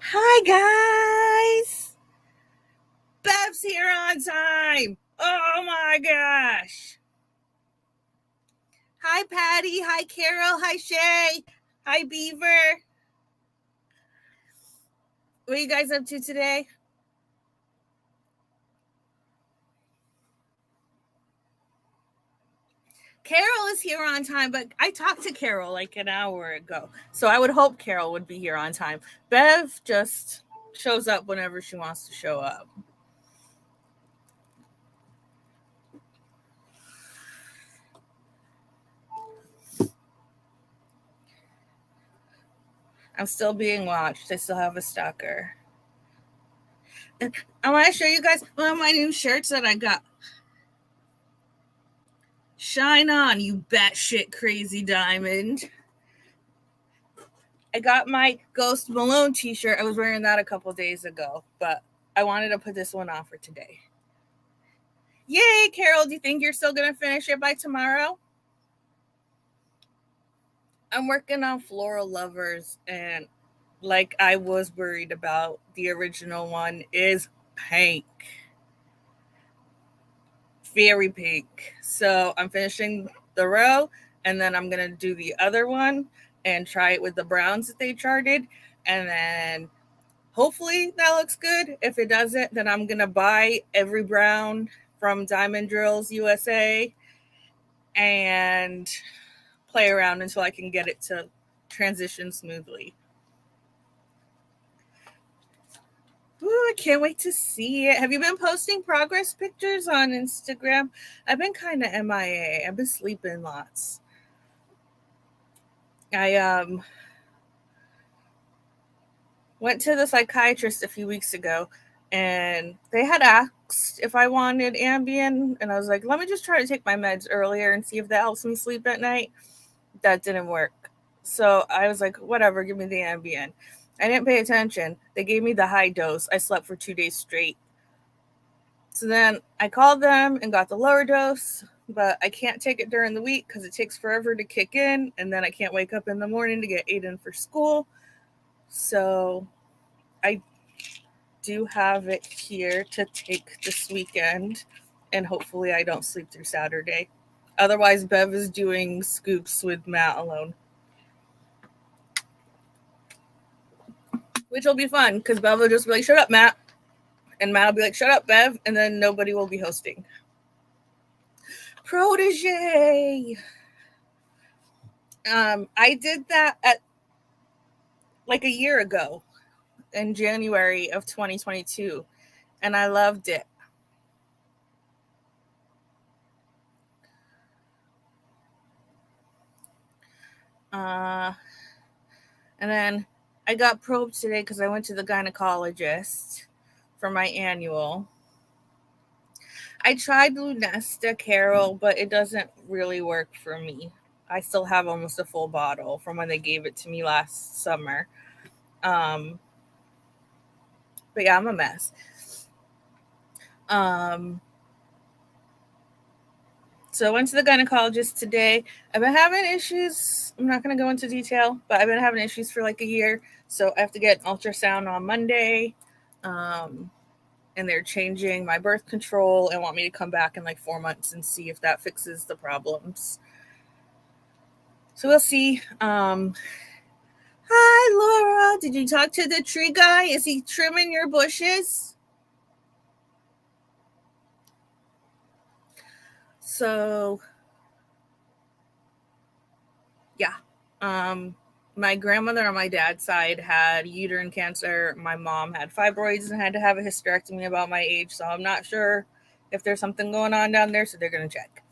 Hi, guys. Bev's here on time. Oh my gosh. Hi, Patty. Hi, Carol. Hi, Shay. Hi, Beaver. What are you guys up to today? Carol is here on time, but I talked to Carol like an hour ago. So I would hope Carol would be here on time. Bev just shows up whenever she wants to show up. I'm still being watched. I still have a stalker. I want to show you guys one of my new shirts that I got. Shine on, you batshit crazy diamond. I got my Ghost Malone t-shirt. I was wearing that a couple days ago, but I wanted to put this one on for today. Yay, Carol, do you think you're still going to finish it by tomorrow? I'm working on Floral Lovers, and like I was worried about, the original one is pink. Very pink. So I'm finishing the row, and then I'm going to do the other one and try it with the browns that they charted. And then hopefully that looks good. If it doesn't, then I'm going to buy every brown from Diamond Drills USA and play around until I can get it to transition smoothly. Ooh, I can't wait to see it. Have you been posting progress pictures on Instagram? I've been kind of MIA. I've been sleeping lots. I went to the psychiatrist a few weeks ago, and they had asked if I wanted Ambien, and I was like, let me just try to take my meds earlier and see if that helps me sleep at night. That didn't work. So I was like, whatever, give me the Ambien. I didn't pay attention. They gave me the high dose. I slept for 2 days straight. So then I called them and got the lower dose, but I can't take it during the week because it takes forever to kick in, and then I can't wake up in the morning to get Aiden for school. So I do have it here to take this weekend, and hopefully I don't sleep through Saturday. Otherwise, Bev is doing scoops with Matt alone, which will be fun because Bev will just be like, shut up, Matt. And Matt will be like, shut up, Bev. And then nobody will be hosting. Protege. I did that at like a year ago in January of 2022, and I loved it. Uh, and then I got probed today because I went to the gynecologist for my annual. I tried Lunesta, Carol, but it doesn't really work for me. I still have almost a full bottle from when they gave it to me last summer. Um, but yeah, I'm a mess. Um, so I went to the gynecologist today. I've been having issues. I'm not going to go into detail, but I've been having issues for like a year. So I have to get an ultrasound on Monday. Um, and they're changing my birth control and want me to come back in like 4 months and see if that fixes the problems. So we'll see. Hi, Laura. Did you talk to the tree guy? Is he trimming your bushes? So, yeah. My grandmother on my dad's side had uterine cancer. My mom had fibroids and had to have a hysterectomy about my age. So I'm not sure if there's something going on down there. So they're going to check.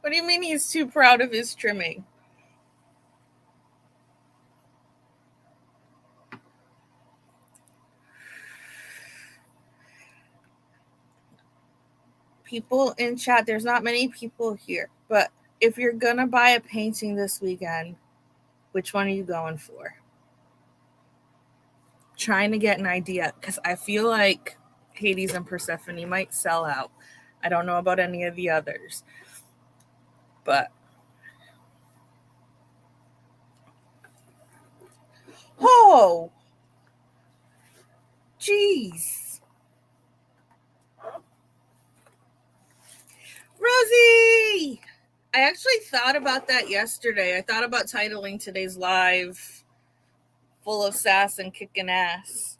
What do you mean he's too proud of his trimming? People in chat, there's not many people here, but if you're going to buy a painting this weekend, which one are you going for? Trying to get an idea because I feel like Hades and Persephone might sell out. I don't know about any of the others. But oh, jeez. Rosie! I actually thought about that yesterday. I thought about titling today's live Full of Sass and Kicking Ass.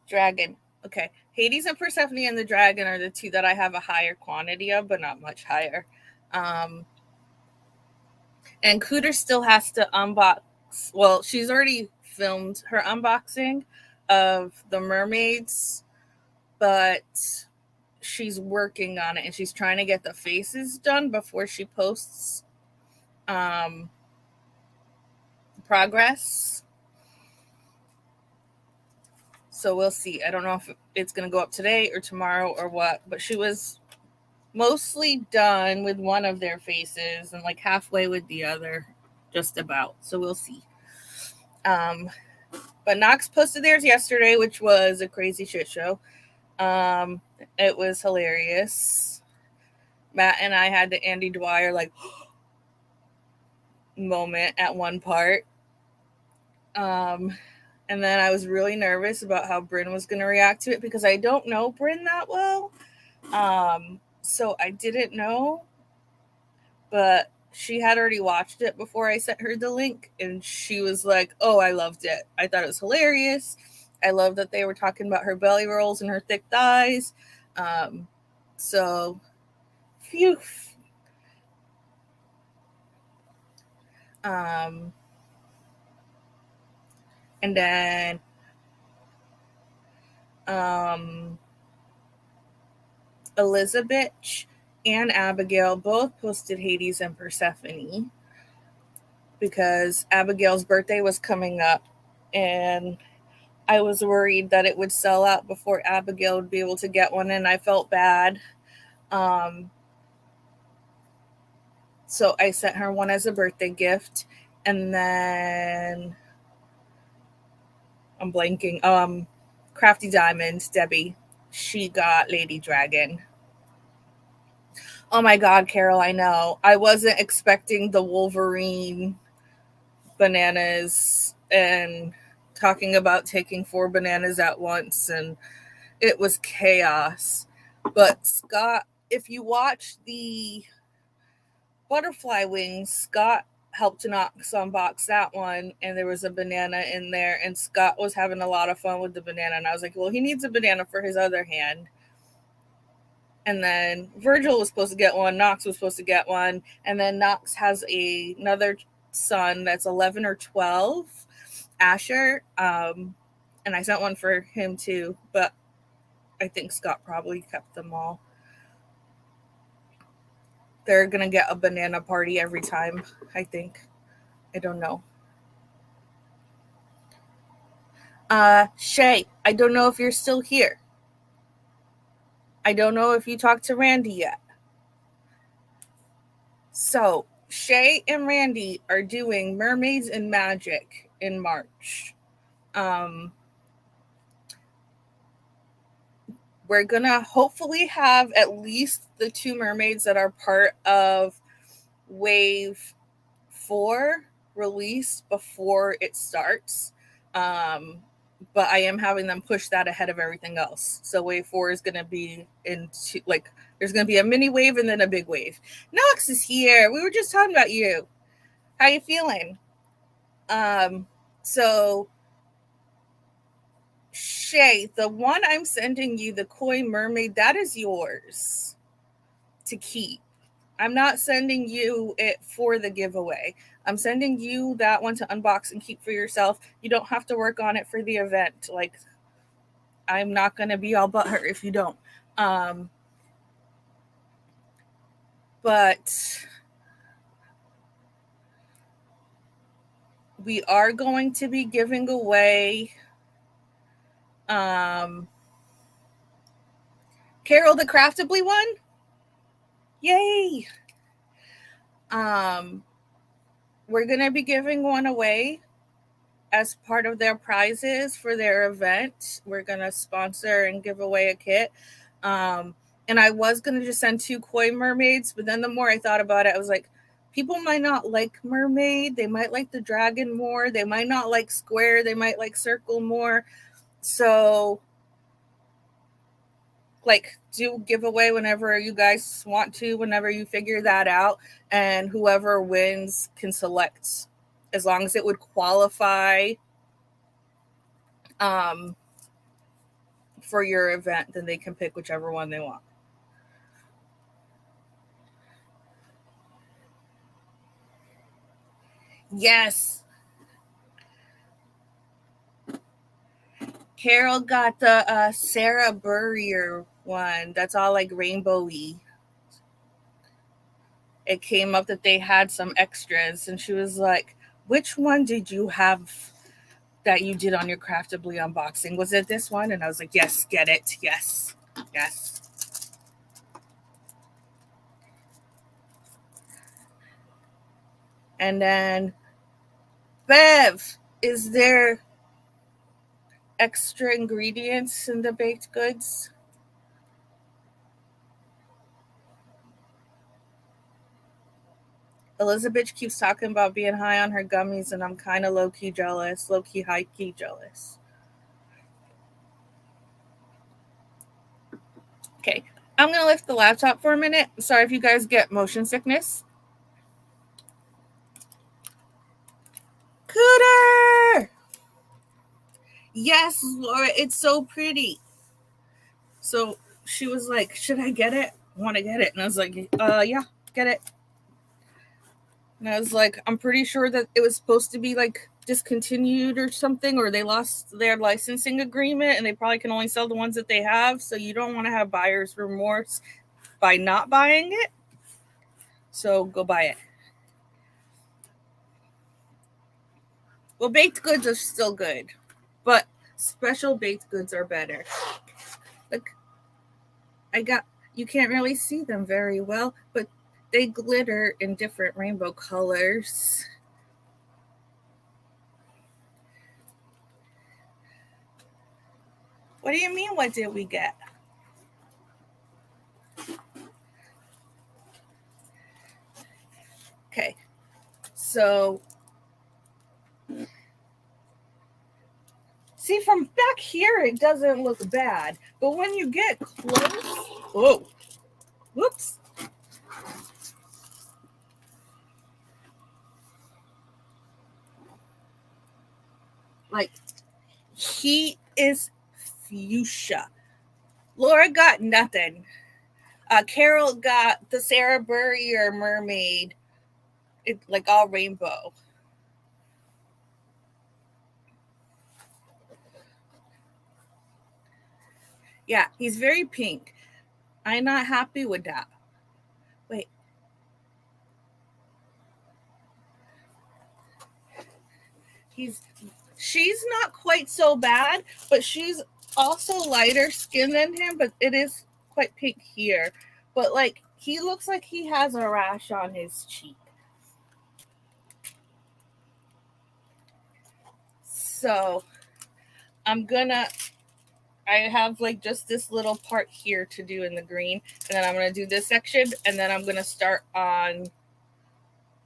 Dragon. Okay. Hades and Persephone and the dragon are the two that I have a higher quantity of, but not much higher. And Cooter still has to unbox. Well, she's already filmed her unboxing of the mermaids, but she's working on it and she's trying to get the faces done before she posts progress. So we'll see. I don't know if it's going to go up today or tomorrow or what, but she was mostly done with one of their faces and like halfway with the other, just about. So we'll see. But Knox posted theirs yesterday, which was a crazy shit show. It was hilarious. Matt and I had the Andy Dwyer like moment at one part. And then I was really nervous about how Bryn was going to react to it because I don't know Bryn that well. So I didn't know, but she had already watched it before I sent her the link, and she was like, oh, I loved it. I thought it was hilarious. I love that they were talking about her belly rolls and her thick thighs. So, phew. And then Elizabeth and Abigail both posted Hades and Persephone because Abigail's birthday was coming up, and I was worried that it would sell out before Abigail would be able to get one, and I felt bad. So I sent her one as a birthday gift, and then I'm blanking. Crafty Diamond, Debbie, she got Lady Dragon. Oh my God, Carol, I know. I wasn't expecting the Wolverine bananas and talking about taking 4 bananas at once, and it was chaos. But Scott, if you watch the butterfly wings, Scott helped to Knox unbox that one, and there was a banana in there, and Scott was having a lot of fun with the banana, and I was like, well, he needs a banana for his other hand. And then Virgil was supposed to get one, Knox was supposed to get one, and then Knox has another son that's 11 or 12, Asher, and I sent one for him too, but I think Scott probably kept them all. They're going to get a banana party every time, I think. I don't know. Shay, I don't know if you're still here. I don't know if you talked to Randy yet. So, Shay and Randy are doing Mermaids and Magic in March. We're going to hopefully have at least the 2 mermaids that are part of Wave 4 released before it starts. But I am having them push that ahead of everything else. So Wave 4 is going to be into, like, there's going to be a mini wave and then a big wave. Knox is here. We were just talking about you. How you feeling? So Shay, the one I'm sending you, the Koi Mermaid, that is yours to keep. I'm not sending you it for the giveaway. I'm sending you that one to unbox and keep for yourself. You don't have to work on it for the event. Like, I'm not going to be all butthurt if you don't. But we are going to be giving away Carol the Craftably one. Yay! We're going to be giving one away as part of their prizes for their event. We're going to sponsor and give away a kit. And I was going to just send 2 koi mermaids, but then the more I thought about it, I was like, people might not like mermaid. They might like the dragon more. They might not like square. They might like circle more. So, like, do giveaway whenever you guys want to, whenever you figure that out. And whoever wins can select, as long as it would qualify for your event, then they can pick whichever one they want. Yes. Carol got the Sarah Burrier one. That's all like rainbowy. It came up that they had some extras, and she was like, which one did you have that you did on your Craftably unboxing? Was it this one? And I was like, yes, get it. Yes. Yes. And then, Bev, is there extra ingredients in the baked goods? Elizabeth keeps talking about being high on her gummies, and I'm kind of low-key jealous. Low-key, high-key jealous. Okay, I'm going to lift the laptop for a minute. Sorry if you guys get motion sickness. Cooter! Yes, Laura, it's so pretty. So she was like, should I get it? I want to get it. And I was like, yeah, get it. And I was like, I'm pretty sure that it was supposed to be like discontinued or something, or they lost their licensing agreement and they probably can only sell the ones that they have. So you don't want to have buyer's remorse by not buying it. So go buy it. Well, baked goods are still good, but special baked goods are better. Look, you can't really see them very well, but they glitter in different rainbow colors. What do you mean, what did we get? Okay, so see, from back here, it doesn't look bad, but when you get close, whoa, whoops. Like, he is fuchsia. Laura got nothing. Carol got the Sarah Burrier mermaid, like all rainbow. Yeah, he's very pink. I'm not happy with that. Wait. She's not quite so bad, but she's also lighter skin than him, but it is quite pink here. But like, he looks like he has a rash on his cheek. So I have like just this little part here to do in the green, and then I'm gonna do this section, and then I'm gonna start on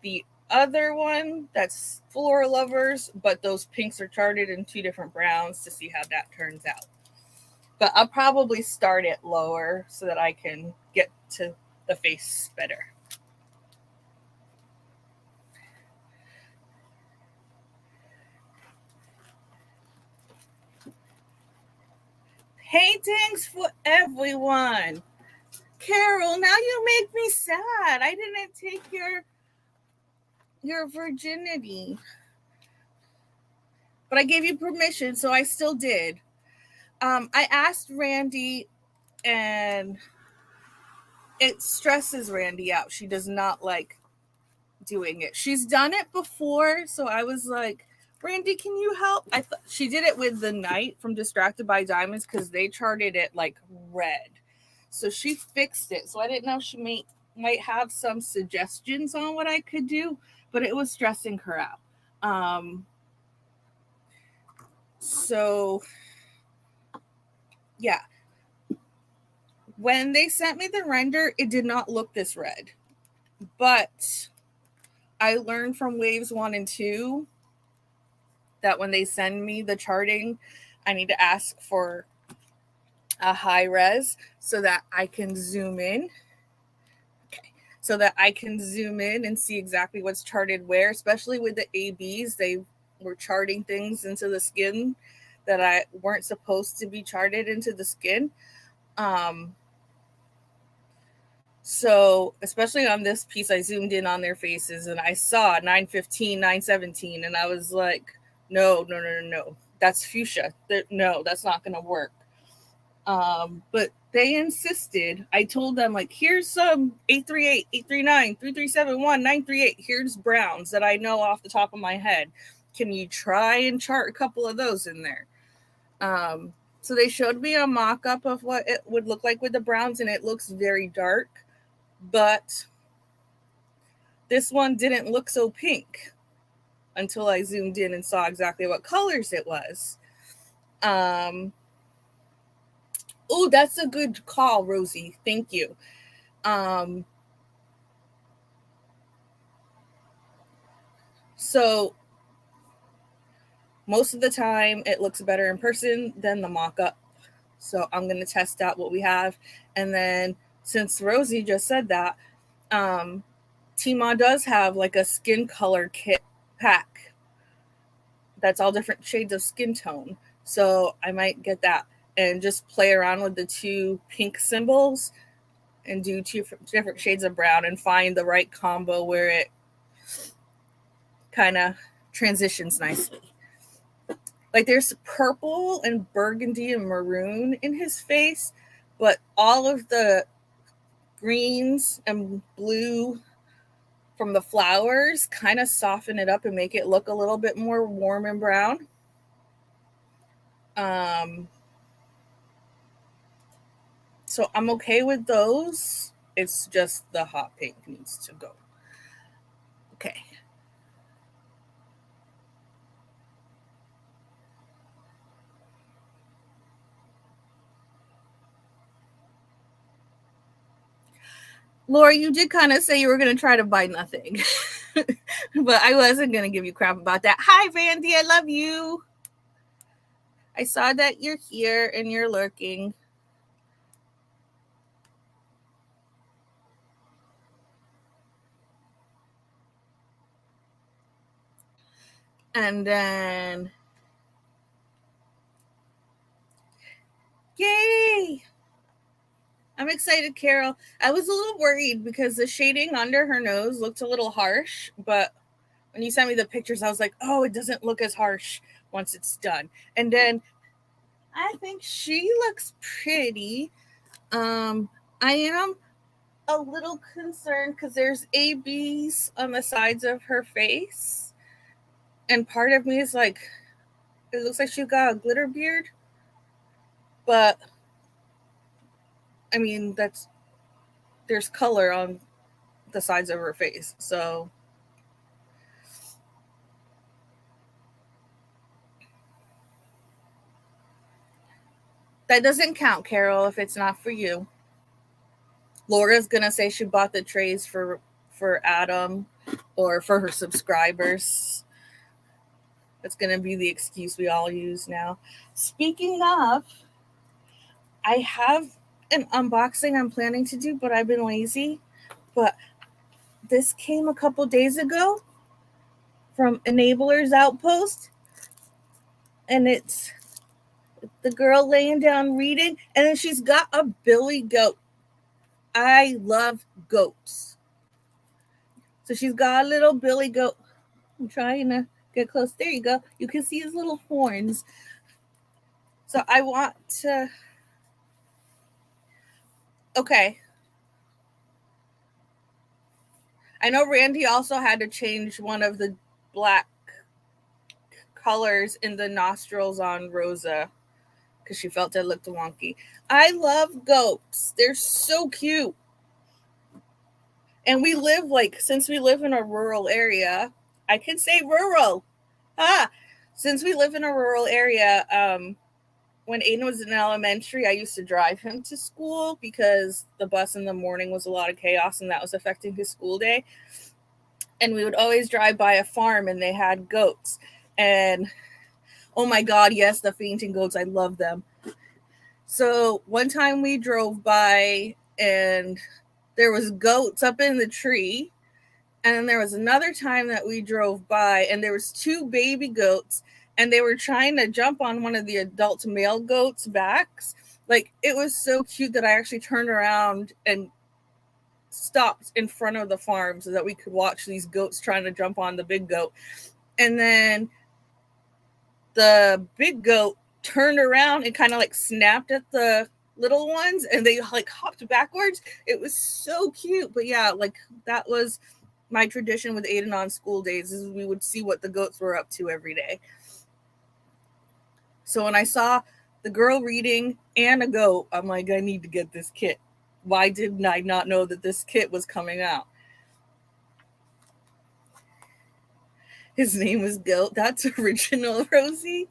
the other one that's Floor Lovers, but those pinks are charted in 2 different browns to see how that turns out. But I'll probably start it lower so that I can get to the face better. Paintings for everyone. Carol, now you make me sad. I didn't take your virginity. But I gave you permission, so I still did. I asked Randy, and it stresses Randy out. She does not like doing it. She's done it before, so I was like, Randy, can you help? She did it with the Knight from Distracted by Diamonds because they charted it like red. So she fixed it. So I didn't know she might have some suggestions on what I could do, but it was stressing her out. So, yeah. When they sent me the render, it did not look this red. But I learned from waves 1 and 2 that when they send me the charting, I need to ask for a high res so that I can zoom in. Okay. So that I can zoom in and see exactly what's charted where, especially with the ABs. They were charting things into the skin that I weren't supposed to be charted into the skin. So especially on this piece, I zoomed in on their faces and I saw 915, 917, and I was like, no, that's fuchsia. No, that's not going to work. But they insisted. I told them, like, here's some 838, 839, 3371, 938. Here's browns that I know off the top of my head. Can you try and chart a couple of those in there? So they showed me a mock-up of what it would look like with the browns, and it looks very dark. But this one didn't look so pink until I zoomed in and saw exactly what colors it was. Oh, that's a good call, Rosie. Thank you. So most of the time it looks better in person than the mock-up. So I'm going to test out what we have. And then since Rosie just said that, Tmall does have like a skin color kit pack that's all different shades of skin tone. So I might get that and just play around with the 2 pink symbols and do 2 different shades of brown and find the right combo where it kind of transitions nicely. Like there's purple and burgundy and maroon in his face, but all of the greens and blue from the flowers kind of soften it up and make it look a little bit more warm and brown. So I'm okay with those. It's just the hot pink needs to go. Okay. Laura, you did kind of say you were going to try to buy nothing, but I wasn't going to give you crap about that. Hi, Vandy. I love you. I saw that you're here and you're lurking. And then, yay! I'm excited, Carol. I was a little worried because the shading under her nose looked a little harsh, but when you sent me the pictures, I was like, oh, it doesn't look as harsh once it's done. And then I think she looks pretty. I am a little concerned because there's ABs on the sides of her face. And part of me is like, it looks like she got a glitter beard. But, I mean, there's color on the sides of her face. So, that doesn't count, Carol, if it's not for you. Laura's going to say she bought the trays for Adam or for her subscribers. That's going to be the excuse we all use now. Speaking of, I have an unboxing I'm planning to do, but I've been lazy. But this came a couple days ago from Enablers Outpost. And it's the girl laying down reading. And then she's got a billy goat. I love goats. So she's got a little billy goat. I'm trying to get close. There you go. You can see his little horns. So I want to... Okay. I know Randy also had to change one of the black colors in the nostrils on Rosa because she felt it looked wonky. I love goats. They're so cute. And we live since we live in a rural area, I can say rural. Since we live in a rural area, when Aiden was in elementary, I used to drive him to school because the bus in the morning was a lot of chaos and that was affecting his school day. And we would always drive by a farm and they had goats. And oh my God, yes, the fainting goats, I love them. So one time we drove by and there was goats up in the tree. And then there was another time that we drove by and there was two baby goats and they were trying to jump on one of the adult male goats' backs. Like, it was so cute that I actually turned around and stopped in front of the farm so that we could watch these goats trying to jump on the big goat. And then the big goat turned around and kind of like snapped at the little ones and they like hopped backwards. It was so cute. But yeah, like that was my tradition with Aiden on school days, is we would see what the goats were up to every day. So when I saw the girl reading and a goat, I'm like, I need to get this kit. Why didn't I not know that this kit was coming out? His name was Goat. That's original, Rosie.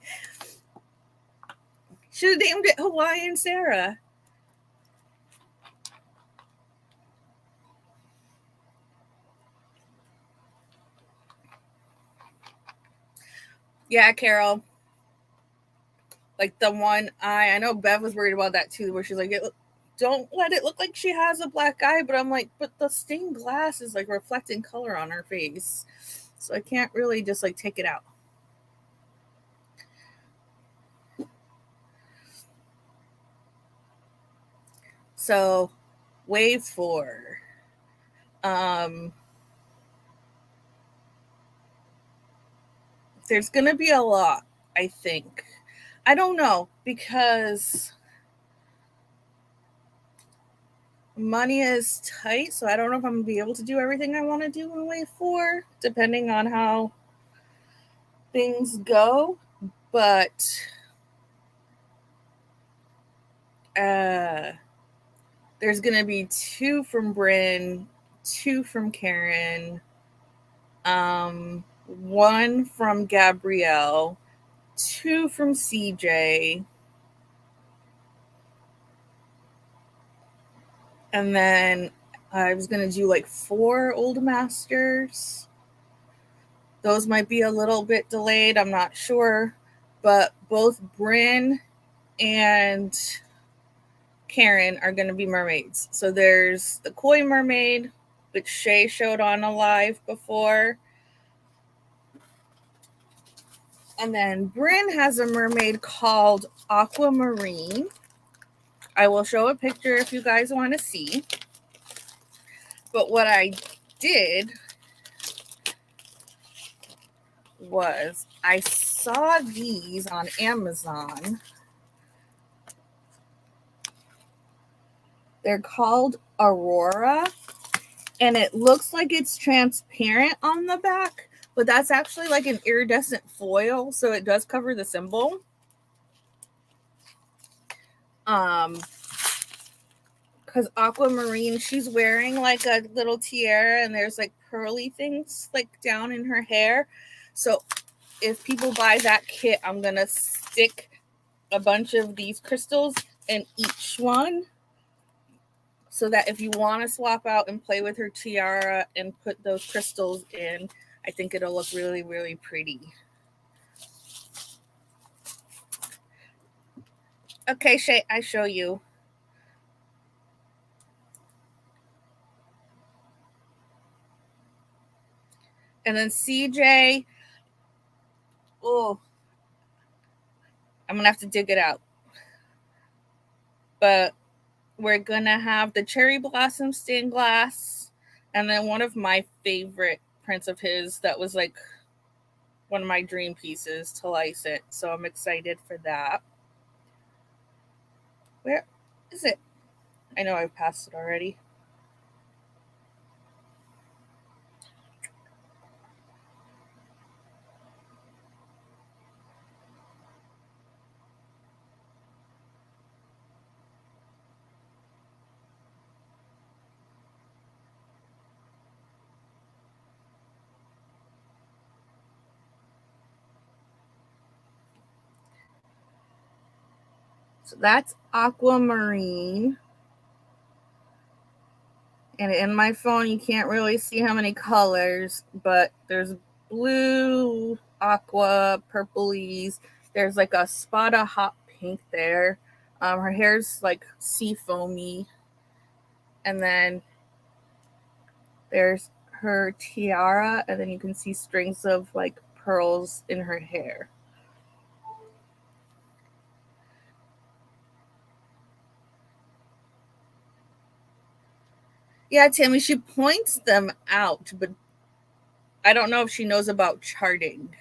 Should have named it Hawaiian Sarah. Yeah, Carol. Like the one eye. I know Bev was worried about that too, where she's like, don't let it look like she has a black eye. But I'm like, but the stained glass is like reflecting color on her face. So I can't really just like take it out. So wave 4. There's gonna be a lot, I think. I don't know, because money is tight, so I don't know if I'm gonna be able to do everything I want to do in wave 4, depending on how things go. But there's gonna be 2 from Bryn, 2 from Karen, 1 from Gabrielle, 2 from CJ, and then I was gonna do like 4 old masters. Those might be a little bit delayed, I'm not sure, but both Bryn and Karen are going to be mermaids. So there's the Koi mermaid, which Shay showed on a live before. And then Bryn has a mermaid called Aquamarine. I will show a picture if you guys want to see. But what I did was I saw these on Amazon. They're called Aurora, and it looks like it's transparent on the back, but that's actually like an iridescent foil, so it does cover the symbol. Because Aquamarine, she's wearing like a little tiara and there's like pearly things like down in her hair. So if people buy that kit, I'm gonna stick a bunch of these crystals in each one, so that if you want to swap out and play with her tiara and put those crystals in, I think it'll look really, really pretty. Okay, Shay, I show you. And then CJ, oh, I'm going to have to dig it out. But we're going to have the cherry blossom stained glass, and then one of my favorite prints of his that was like one of my dream pieces to lice it. So I'm excited for that. Where is it? I know I've passed it already. So that's aquamarine. And in my phone, you can't really see how many colors, but there's blue, aqua, purplies. There's like a spot of hot pink there. Her hair's like sea foamy. And then there's her tiara, and then you can see strings of like pearls in her hair. Yeah, Tammy, she points them out, but I don't know if she knows about charting.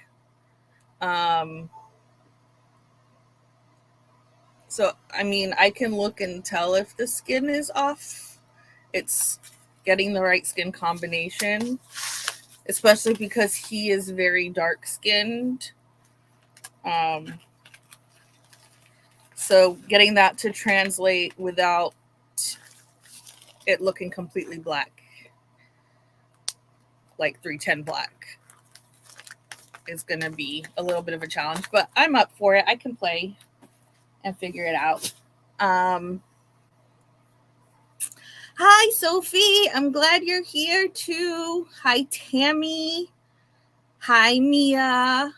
So, I mean, I can look and tell if the skin is off. It's getting the right skin combination, especially because he is very dark skinned. So, getting that to translate without it looking completely black, like 310 black, is going to be a little bit of a challenge, but I'm up for it. I can play and figure it out. Hi, Sophie. I'm glad you're here too. Hi, Tammy. Hi, Mia.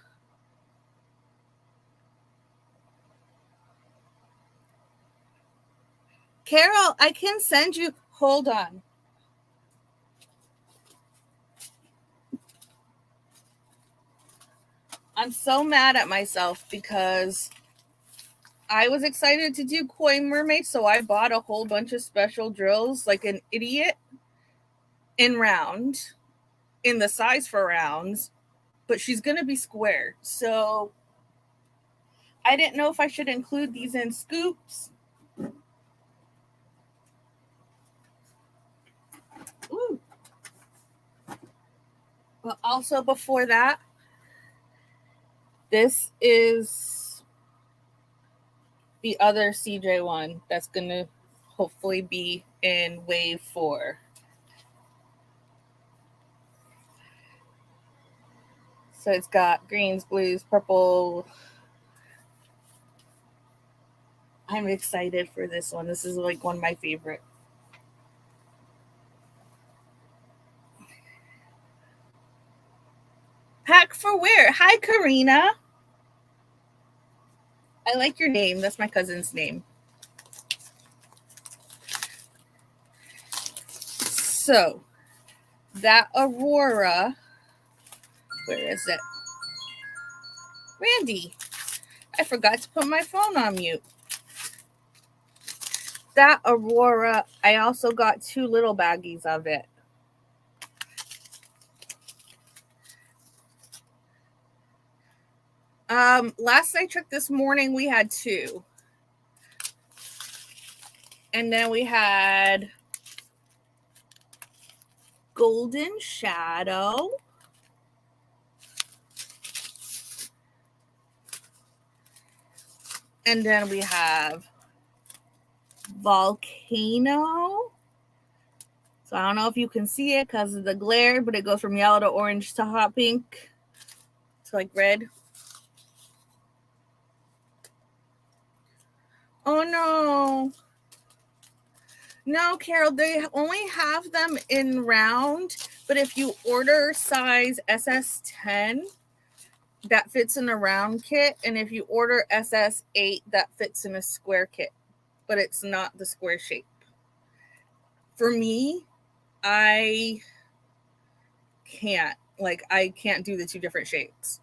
Carol, I can send you. Hold on. I'm so mad at myself because I was excited to do Koi Mermaid, so I bought a whole bunch of special drills like an idiot in round, in the size for rounds, but she's going to be square. So I didn't know if I should include these in scoops. Ooh. But also before that, this is the other CJ one that's going to hopefully be in wave 4. So it's got greens, blues, purple. I'm excited for this one. This is like one of my favorite. Pack for where? Hi, Karina. I like your name. That's my cousin's name. So that Aurora, where is it? Randy, I forgot to put my phone on mute. That Aurora, I also got 2 little baggies of it. Last I checked this morning, we had 2. And then we had Golden Shadow. And then we have Volcano. So I don't know if you can see it because of the glare, but it goes from yellow to orange to hot pink to like red. Oh no. No, Carol, they only have them in round, but if you order size SS10, that fits in a round kit, and if you order SS8, that fits in a square kit, but it's not the square shape. For me, I can't do the 2 different shapes.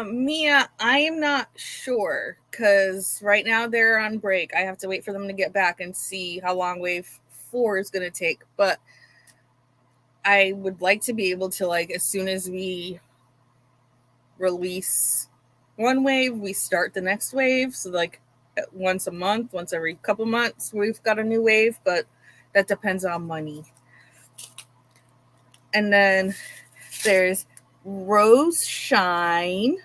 Mia, I'm not sure because right now they're on break. I have to wait for them to get back and see how long wave 4 is going to take. But I would like to be able to, like, as soon as we release one wave, we start the next wave. So, like, once a month, once every couple months, we've got a new wave. But that depends on money. And then there's Rose Shine.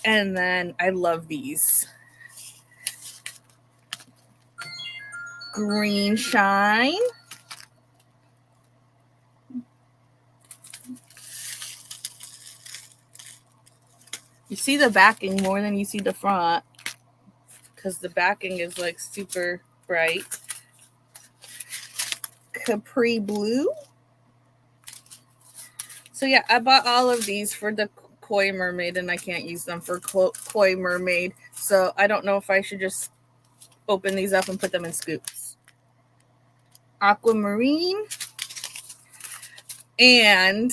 And then I love these. Green Shine. see the backing more than you see the front because the backing is like super bright. Capri blue. So yeah, I bought all of these for the Koi Mermaid, and I can't use them for Koi Mermaid. So I don't know if I should just open these up and put them in scoops. Aquamarine. And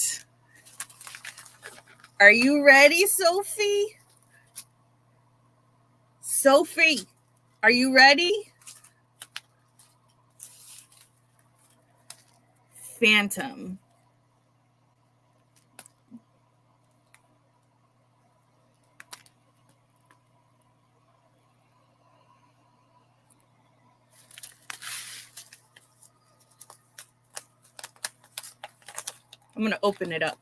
are you ready, Sophie? Sophie, are you ready? Phantom. I'm going to open it up.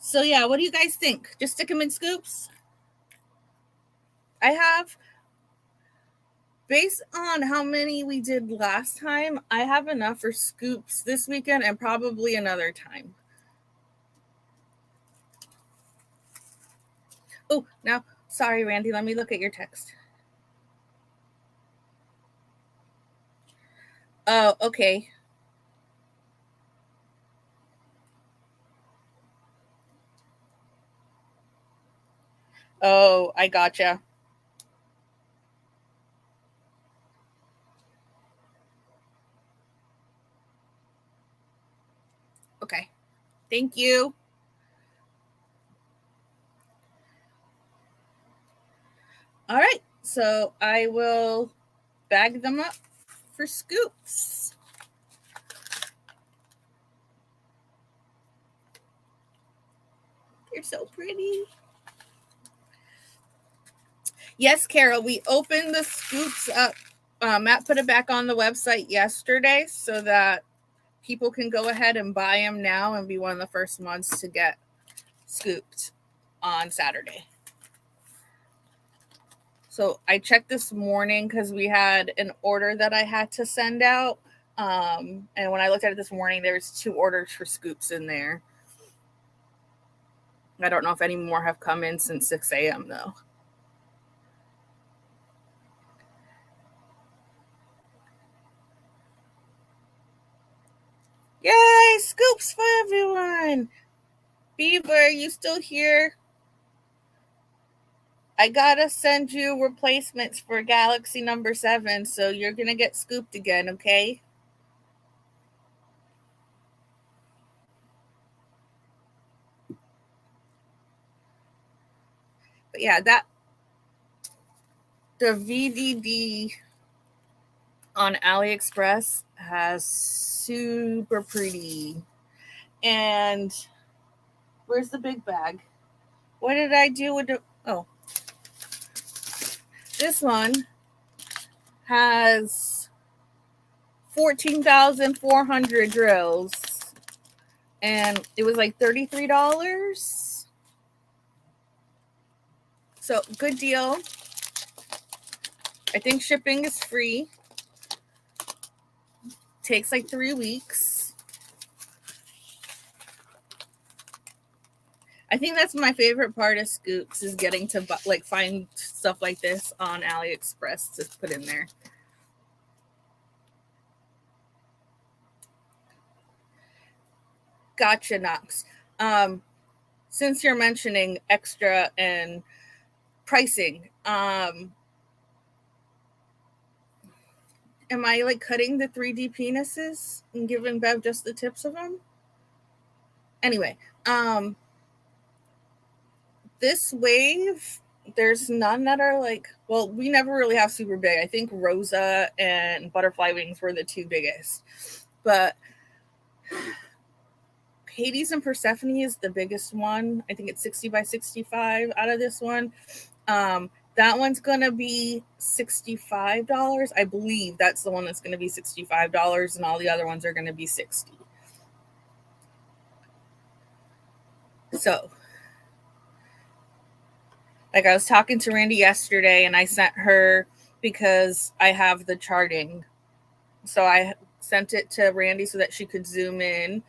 So yeah, what do you guys think? Just stick them in scoops? I have, based on how many we did last time, I have enough for scoops this weekend and probably another time. Oh, now, sorry, Randy, let me look at your text. Oh, okay. Oh, I gotcha. Okay. Thank you. All right. So I will bag them up for scoops. You're so pretty. Yes, Carol, we opened the scoops up. Matt put it back on the website yesterday so that people can go ahead and buy them now and be one of the first ones to get scooped on Saturday. So I checked this morning because we had an order that I had to send out. And when I looked at it this morning, there's 2 orders for scoops in there. I don't know if any more have come in since 6 a.m. though. Yay, scoops for everyone. Beaver, you still here? I gotta send you replacements for Galaxy number 7, so you're gonna get scooped again, okay? But yeah, the VDD on AliExpress has super pretty. And where's the big bag? What did I do with the... Oh. This one has 14,400 drills. And it was like $33. So, good deal. I think shipping is free. Takes like 3 weeks. I think that's my favorite part of scoops is getting to like find stuff like this on AliExpress to put in there. Gotcha, Knox. Since you're mentioning extra and pricing, am I like cutting the 3D penises and giving Bev just the tips of them? Anyway, this wave, there's none that are like, well, we never really have super big. I think Rosa and Butterfly Wings were the 2 biggest. But Hades and Persephone is the biggest one. I think it's 60 by 65 out of this one. That one's going to be $65. I believe that's the one that's going to be $65, and all the other ones are going to be $60. So, like, I was talking to Randy yesterday, and I sent her, because I have the charting. So I sent it to Randy so that she could zoom in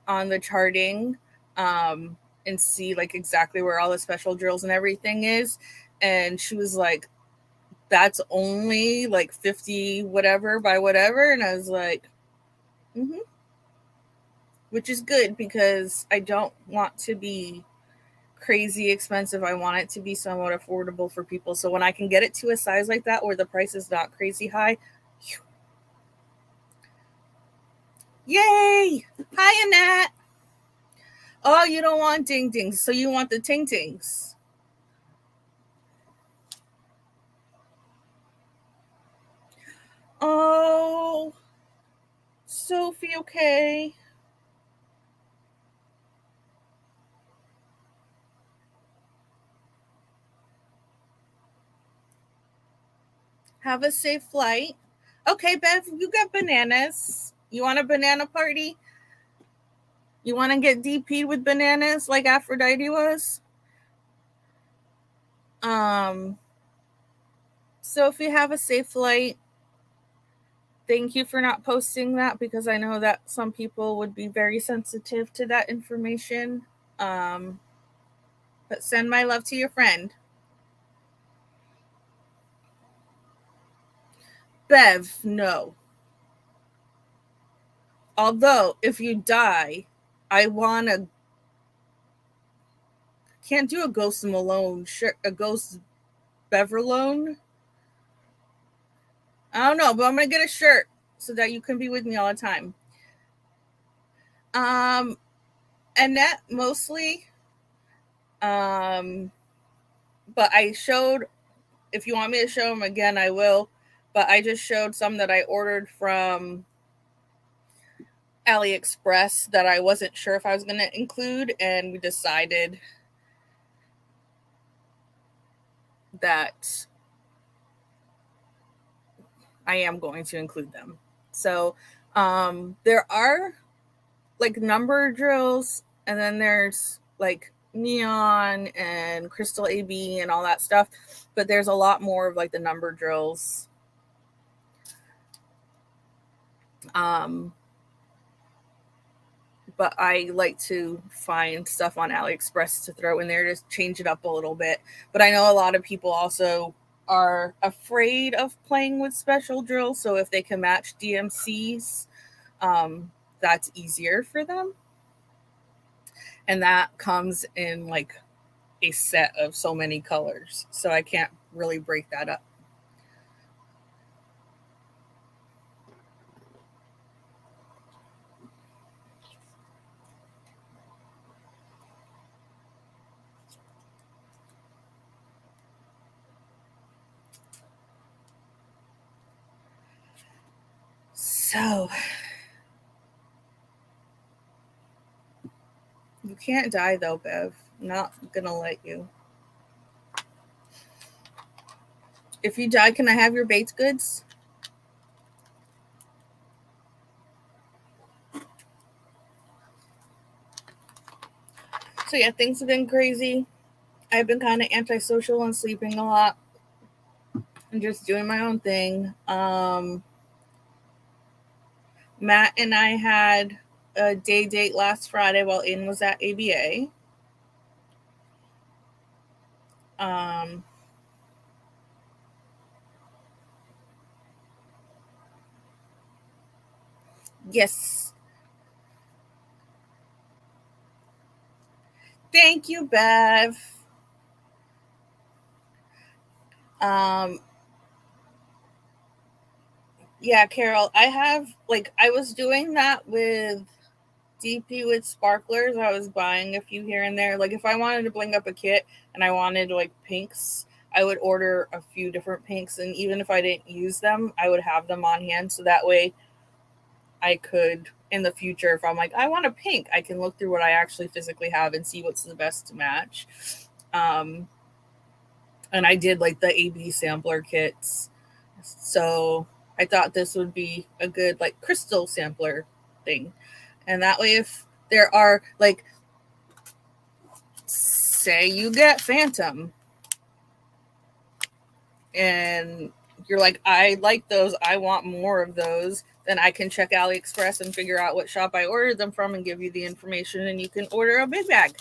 on the charting and see like exactly where all the special drills and everything is. And she was like, that's only like 50 whatever by whatever. And I was like, which is good, because I don't want to be crazy expensive. I want it to be somewhat affordable for people. So when I can get it to a size like that where the price is not crazy high, yay! Hi, Annette. Oh, you don't want ding dings, so you want the ting tings. Oh, Sophie, okay. Have a safe flight. Okay, Bev, you got bananas. You want a banana party? You want to get DP'd with bananas like Aphrodite was? Sophie, have a safe flight. Thank you for not posting that, because I know that some people would be very sensitive to that information. But send my love to your friend. Bev, no. Although, if you die, I want to. Can't do a Ghost Malone shirt, a Ghost Beverlone. I don't know, but I'm gonna get a shirt so that you can be with me all the time. Annette mostly. But I showed. If you want me to show them again, I will. But I just showed some that I ordered from AliExpress that I wasn't sure if I was going to include, and we decided that I am going to include them. So there are like number drills, and then there's like neon and crystal AB and all that stuff, but there's a lot more of like the number drills. But I like to find stuff on AliExpress to throw in there to change it up a little bit. But I know a lot of people also are afraid of playing with special drills, so if they can match DMCs, that's easier for them. And that comes in like a set of so many colors, so I can't really break that up. So you can't die though, Bev. Not gonna let you. If you die, can I have your baked goods? So yeah, things have been crazy. I've been kind of antisocial and sleeping a lot and just doing my own thing. Matt and I had a day date last Friday while Aiden was at ABA. Yes. Thank you, Bev. Yeah, Carol, I was doing that with DP with sparklers. I was buying a few here and there. Like if I wanted to bling up a kit and I wanted like pinks, I would order a few different pinks, and even if I didn't use them, I would have them on hand, so that way I could in the future, if I'm like, I want a pink, I can look through what I actually physically have and see what's the best to match. And I did like the AB sampler kits. So I thought this would be a good like crystal sampler thing. And that way, if there are like, say you get Phantom and you're like, I like those, I want more of those, then I can check AliExpress and figure out what shop I ordered them from and give you the information, and you can order a big bag.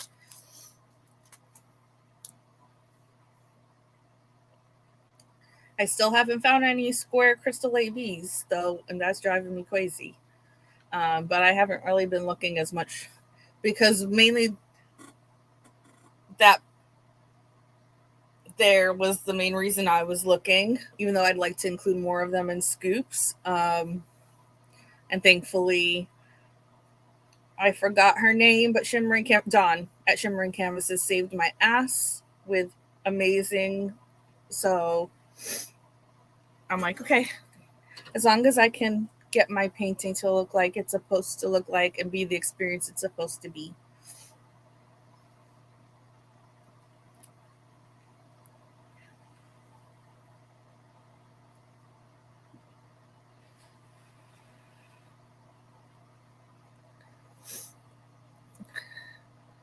I still haven't found any square crystal ABs though, and that's driving me crazy. But I haven't really been looking as much because mainly that there was the main reason I was looking, even though I'd like to include more of them in scoops. And thankfully, I forgot her name, but Dawn at Shimmering Canvases saved my ass with amazing. So I'm like, okay, as long as I can get my painting to look like it's supposed to look like and be the experience it's supposed to be.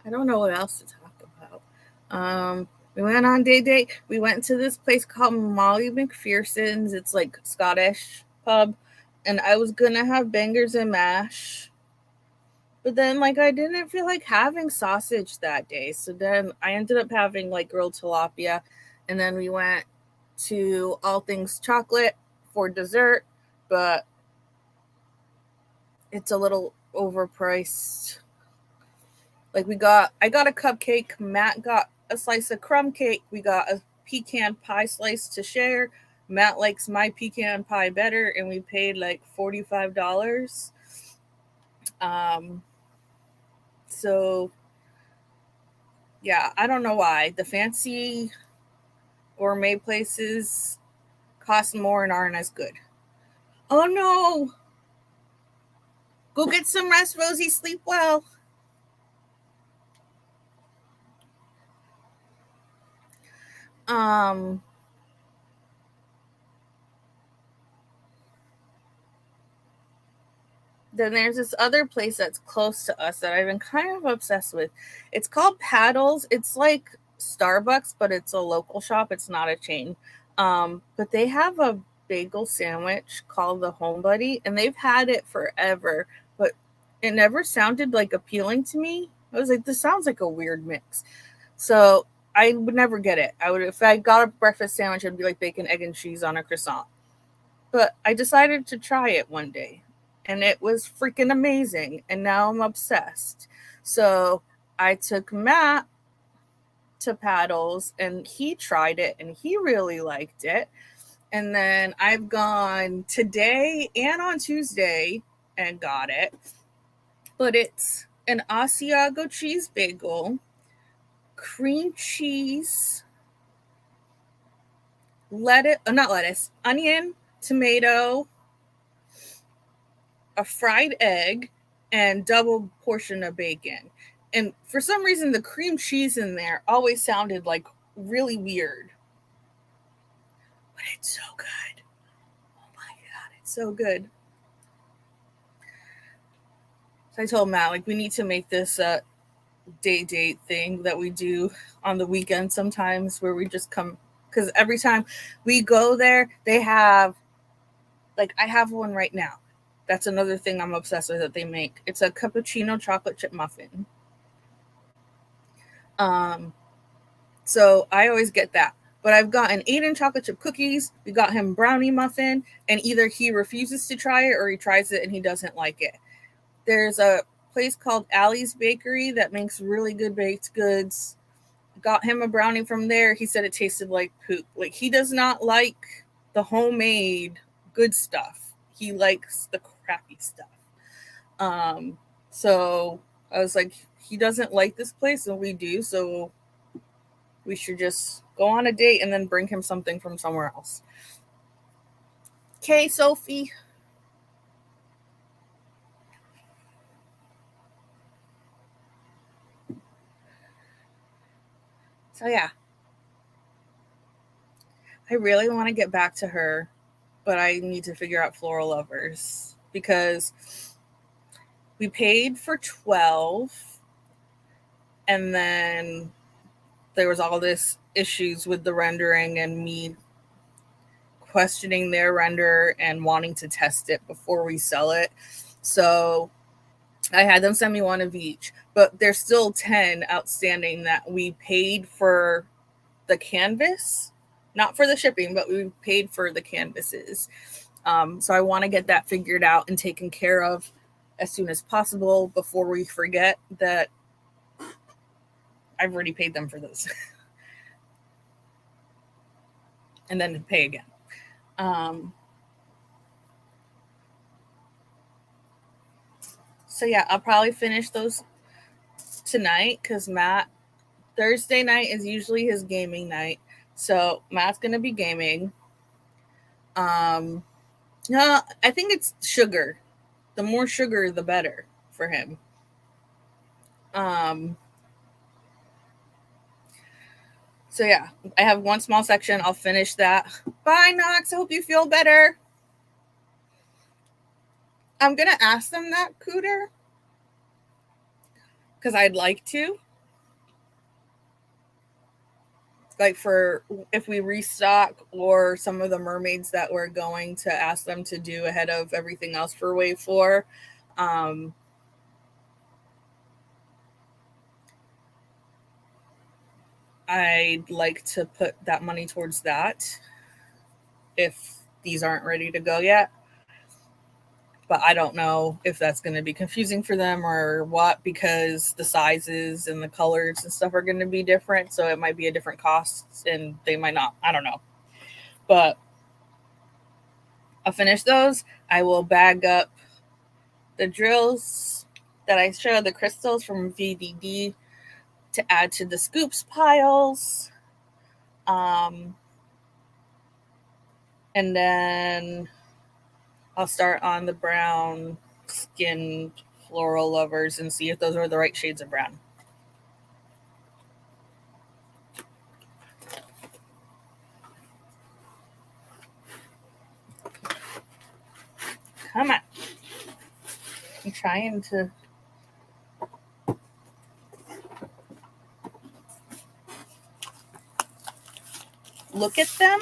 I don't know what else to talk about. We went on date. We went to this place called Molly McPherson's. It's like Scottish pub, and I was gonna have bangers and mash, but then like I didn't feel like having sausage that day, so then I ended up having like grilled tilapia, and then we went to All Things Chocolate for dessert, but it's a little overpriced. Like I got a cupcake, Matt got a slice of crumb cake, we got a pecan pie slice to share. Matt likes my pecan pie better, and we paid like $45. So yeah, I don't know why the fancy gourmet places cost more and aren't as good. Oh no! Go get some rest, Rosie. Sleep well. Then there's this other place that's close to us that I've been kind of obsessed with. It's called Paddles. It's like Starbucks, but it's a local shop. It's not a chain. But they have a bagel sandwich called the Home Buddy, and they've had it forever, but it never sounded like appealing to me. I was like, this sounds like a weird mix. So I would never get it. I would, if I got a breakfast sandwich, it'd be like bacon, egg, and cheese on a croissant. But I decided to try it one day, and it was freaking amazing. And now I'm obsessed. So I took Matt to Paddles, and he tried it, and he really liked it. And then I've gone today and on Tuesday and got it. But it's an Asiago cheese bagel, cream cheese, onion, tomato, a fried egg, and double portion of bacon. And for some reason, the cream cheese in there always sounded like really weird. But it's so good. Oh my God, it's so good. So I told Matt, like, we need to make this a date thing that we do on the weekend sometimes, where we just come, because every time we go there, they have, like, I have one right now. That's another thing I'm obsessed with that they make. It's a cappuccino chocolate chip muffin. So I always get that. But I've gotten Aiden chocolate chip cookies. We got him brownie muffin, and either he refuses to try it or he tries it and he doesn't like it. There's a place called Allie's Bakery that makes really good baked goods. Got him a brownie from there. He said it tasted like poop. Like, he does not like the homemade good stuff. He likes the crappy stuff. So I was like, he doesn't like this place and we do, so we should just go on a date and then bring him something from somewhere else. Okay, Sophie. So yeah, I really want to get back to her, but I need to figure out Floral Lovers because we paid for 12 and then there was all this issues with the rendering and me questioning their render and wanting to test it before we sell it. So I had them send me one of each, but there's still 10 outstanding that we paid for the canvas, not for the shipping, but we paid for the canvases. So I want to get that figured out and taken care of as soon as possible before we forget that I've already paid them for those. And then to pay again. So yeah, I'll probably finish those tonight because Matt, Thursday night is usually his gaming night. So Matt's going to be gaming. No, I think it's sugar. The more sugar, the better for him. So yeah, I have one small section. I'll finish that. Bye, Knox. I hope you feel better. I'm going to ask them that, Cooter, because I'd like to. Like for if we restock or some of the mermaids that we're going to ask them to do ahead of everything else for wave 4. I'd like to put that money towards that if these aren't ready to go yet. But I don't know if that's going to be confusing for them or what, because the sizes and the colors and stuff are going to be different. So it might be a different cost and they might not. I don't know. But I'll finish those. I will bag up the drills that I showed, the crystals from VDD, to add to the scoops piles. And then I'll start on the brown skinned Floral Lovers and see if those are the right shades of brown. Come on. I'm trying to. Look at them.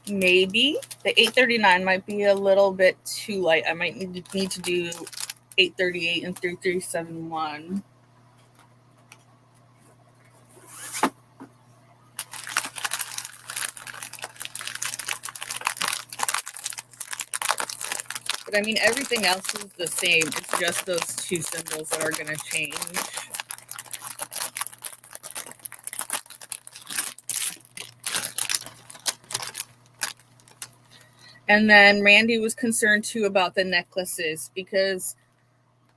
Maybe the 839 might be a little bit too light. I might need to do 838 and 3371. But I mean, everything else is the same. It's just those two symbols that are going to change. And then Randy was concerned too about the necklaces because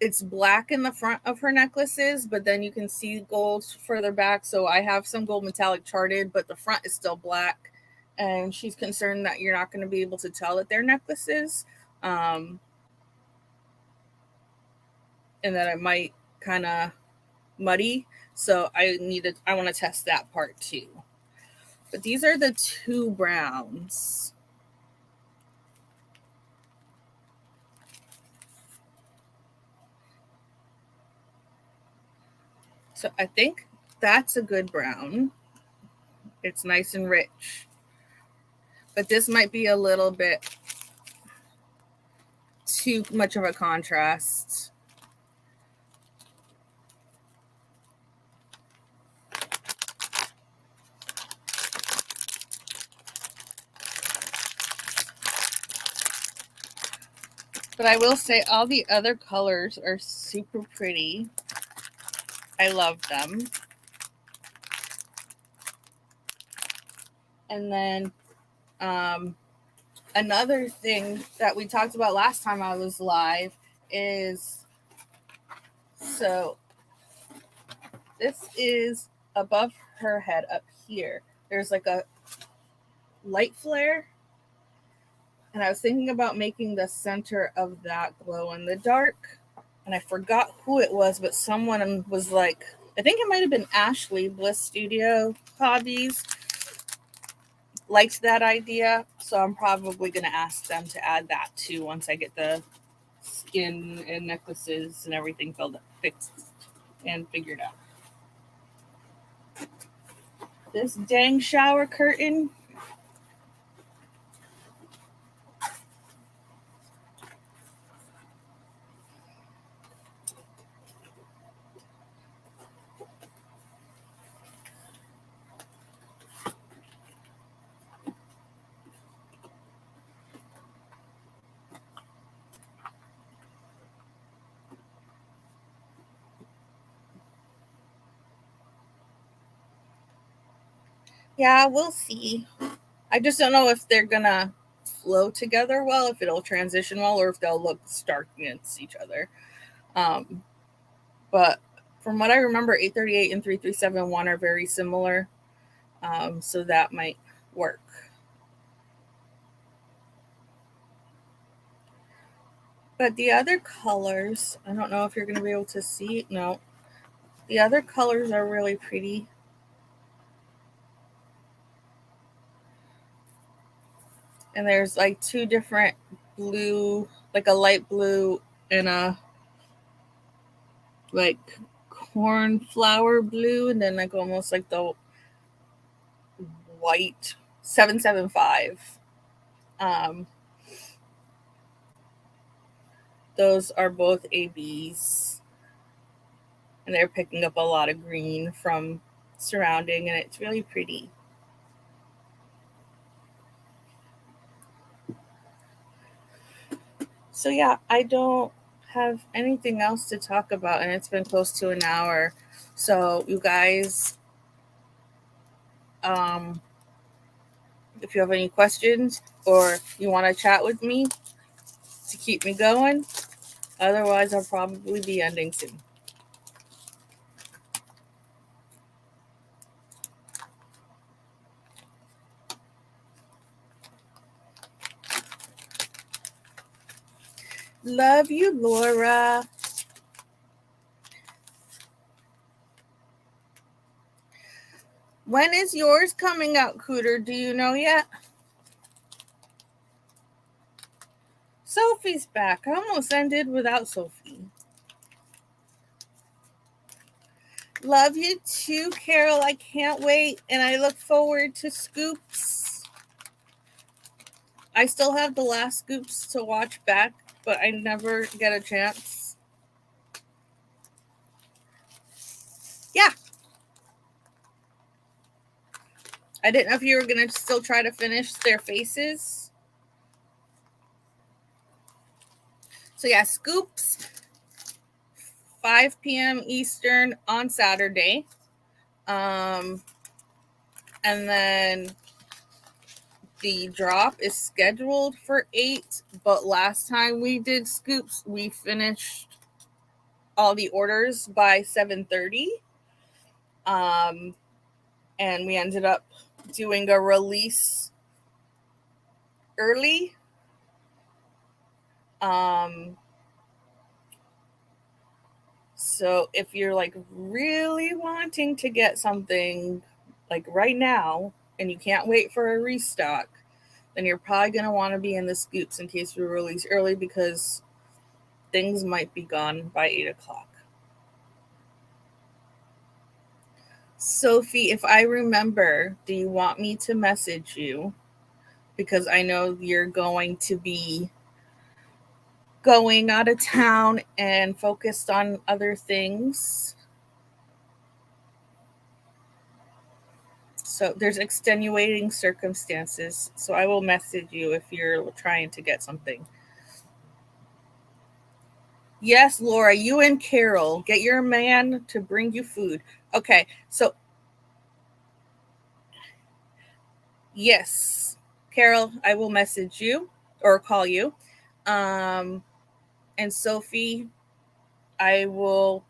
it's black in the front of her necklaces, but then you can see gold further back. So I have some gold metallic charted, but the front is still black. And she's concerned that you're not going to be able to tell that they're necklaces. And that it might kind of muddy. So I want to test that part too. But these are the two browns. So I think that's a good brown. It's nice and rich. But this might be a little bit too much of a contrast. But I will say all the other colors are super pretty. I love them. And then another thing that we talked about last time I was live is, so this is above her head up here. There's like a light flare. And I was thinking about making the center of that glow in the dark. And I forgot who it was, but someone was like, I think it might have been Ashley, Bliss Studio Hobbies, liked that idea. So I'm probably going to ask them to add that too once I get the skin and necklaces and everything fixed and figured out. This dang shower curtain. Yeah, we'll see. I just don't know if they're gonna flow together well, if it'll transition well, or if they'll look stark against each other. But from what I remember, 838 and 3371 are very similar, so that might work. But the other colors, I don't know if you're going to be able to see. No, the other colors are really pretty. And there's like two different blue, like a light blue and a like cornflower blue, and then like almost like the white 775. Those are both ABs, and they're picking up a lot of green from surrounding, and it's really pretty. So yeah, I don't have anything else to talk about, and it's been close to an hour. So you guys, if you have any questions or you want to chat with me to keep me going, otherwise I'll probably be ending soon. Love you, Laura. When is yours coming out, Cooter? Do you know yet? Sophie's back. I almost ended without Sophie. Love you too, Carol. I can't wait, and I look forward to Scoops. I still have the last Scoops to watch back, but I never get a chance. Yeah. I didn't know if you were going to still try to finish their faces. So yeah, Scoops, 5 p.m. Eastern on Saturday. And then the drop is scheduled for 8, but last time we did Scoops, we finished all the orders by 7:30. And we ended up doing a release early. So if you're like really wanting to get something like right now and you can't wait for a restock, then you're probably going to want to be in the Scoops in case we release early, because things might be gone by 8 o'clock. Sophie, if I remember, do you want me to message you? Because I know you're going to be going out of town and focused on other things. So there's extenuating circumstances. So I will message you if you're trying to get something. Yes, Laura, you and Carol, get your man to bring you food. Okay, so yes, Carol, I will message you or call you. And Sophie, I will.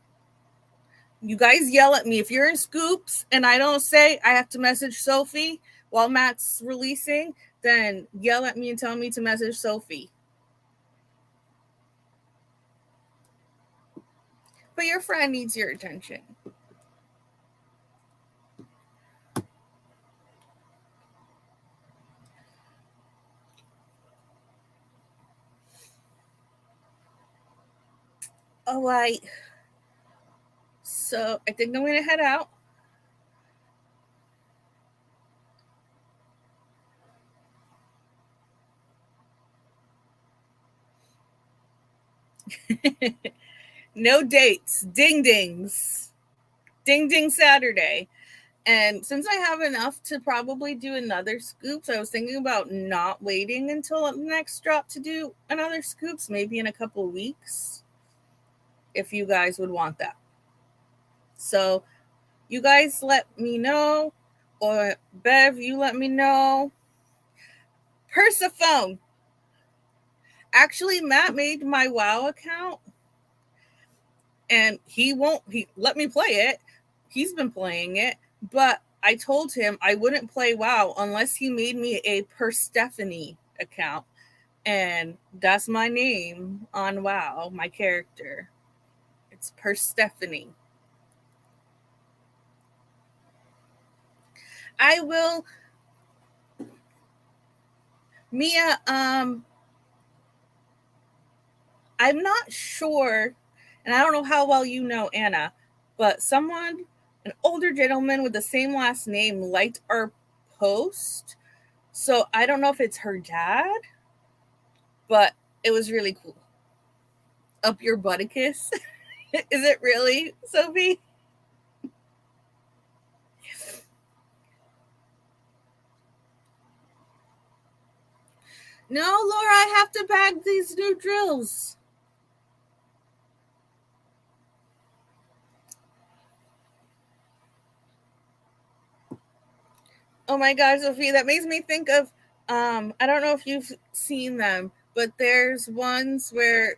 You guys yell at me if you're in Scoops and I don't say, I have to message Sophie. while Matt's releasing, then yell at me and tell me to message Sophie. But your friend needs your attention. All right. So I think I'm going to head out. No dates. Ding dings. Ding ding Saturday. And since I have enough to probably do another scoops, I was thinking about not waiting until the next drop to do another scoops, maybe in a couple of weeks, if you guys would want that. So you guys let me know, or Bev, you let me know. Persephone. Actually, Matt made my WoW account, and he let me play it. He's been playing it, but I told him I wouldn't play WoW unless he made me a Persephone account. And that's my name on WoW, my character. It's Persephone. I will. Mia, I'm not sure, and I don't know how well you know Anna, but an older gentleman with the same last name, liked our post. So I don't know if it's her dad, but it was really cool. Up your butticus. Is it really, Sophie? No, Laura, I have to bag these new drills. Oh my God, Sophie, that makes me think of, I don't know if you've seen them, but there's ones where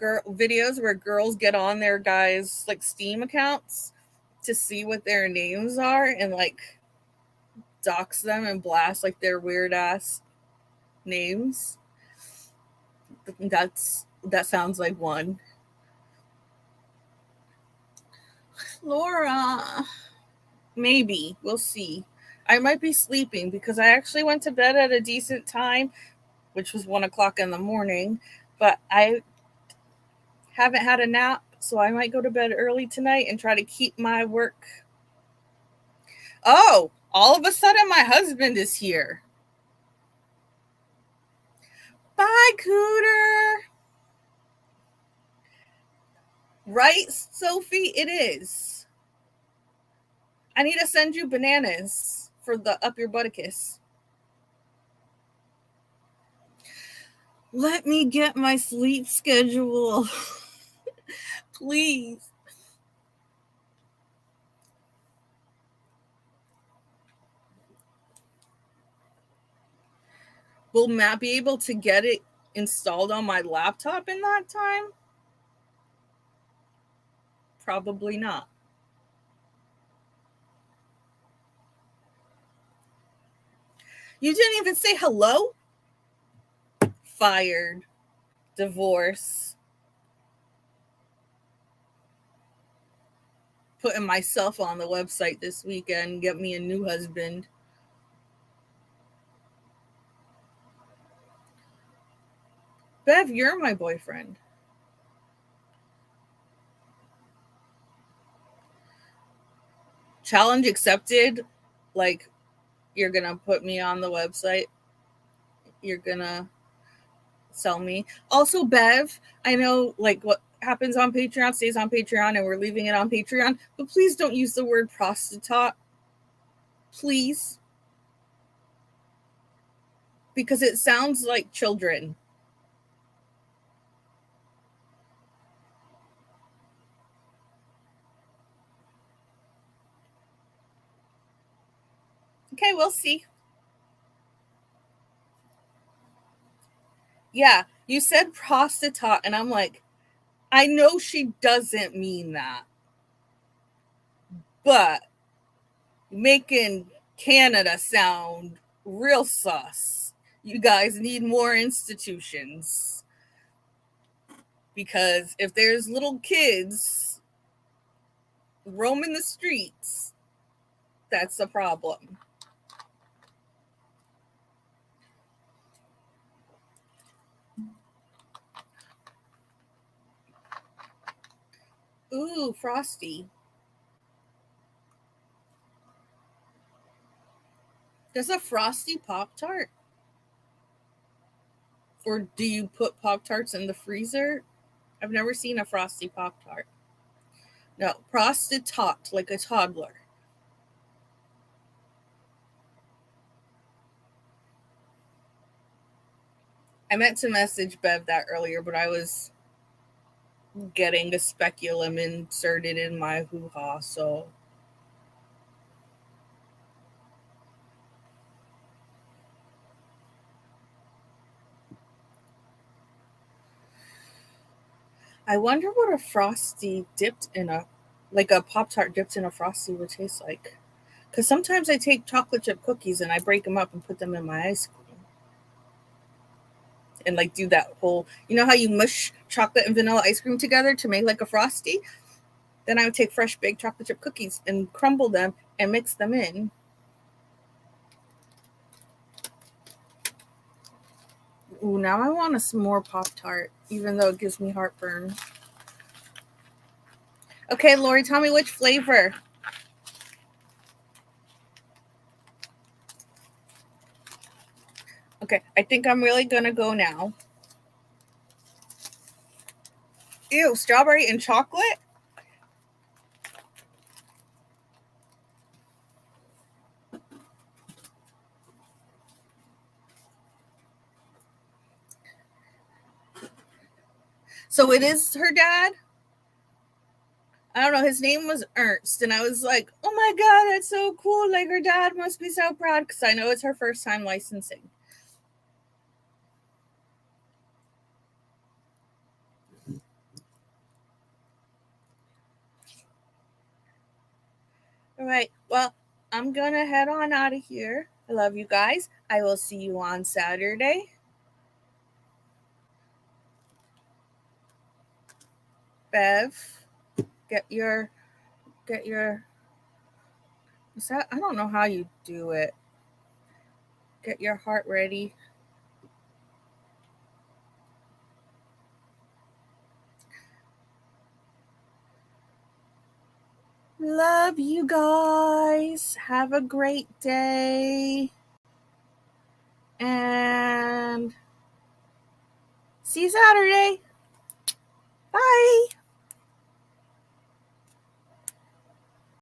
videos where girls get on their guys' like Steam accounts to see what their names are and like dox them and blast like their weird ass names. That sounds like one. Laura, maybe we'll see. I might be sleeping because I actually went to bed at a decent time, which was 1 o'clock in the morning, but I haven't had a nap, so I might go to bed early tonight and try to keep my work. Oh, all of a sudden my husband is here. Bye, Cooter. Right, Sophie? It is. I need to send you bananas for the up your butticus. Let me get my sleep schedule. Please. Will Matt be able to get it installed on my laptop in that time? Probably not. You didn't even say hello? Fired. Divorce. Putting myself on the website this weekend, get me a new husband. Bev, you're my boyfriend. Challenge accepted. Like, you're going to put me on the website. You're going to sell me. Also, Bev, I know like what happens on Patreon stays on Patreon and we're leaving it on Patreon, but please don't use the word prostitute. Please. Because it sounds like children. Okay, we'll see. Yeah, you said prostitute, and I'm like, I know she doesn't mean that. But making Canada sound real sus. You guys need more institutions. Because if there's little kids roaming the streets, that's a problem. Ooh, Frosty. There's a Frosty Pop-Tart? Or do you put Pop-Tarts in the freezer? I've never seen a Frosty Pop-Tart. No, frosted tot, like a toddler. I meant to message Bev that earlier, but I was getting a speculum inserted in my hoo-ha, so I wonder what a Frosty dipped in a like a Pop-Tart dipped in a Frosty would taste like. Because sometimes I take chocolate chip cookies and I break them up and put them in my ice cream. And like do that whole, you know how you mush chocolate and vanilla ice cream together to make like a Frosty? Then I would take fresh baked chocolate chip cookies and crumble them and mix them in. Ooh, now I want some more Pop-Tart, even though it gives me heartburn. Okay, Lori, tell me which flavor. Okay, I think I'm really gonna go now. Ew, strawberry and chocolate? So it is her dad? I don't know. His name was Ernst. And I was like, oh my God, that's so cool. Like her dad must be so proud because I know it's her first time licensing. All right. Well, I'm going to head on out of here. I love you guys. I will see you on Saturday. Bev, get your is that, I don't know how you do it. Get your heart ready. Love you guys. Have a great day. And see you Saturday. Bye.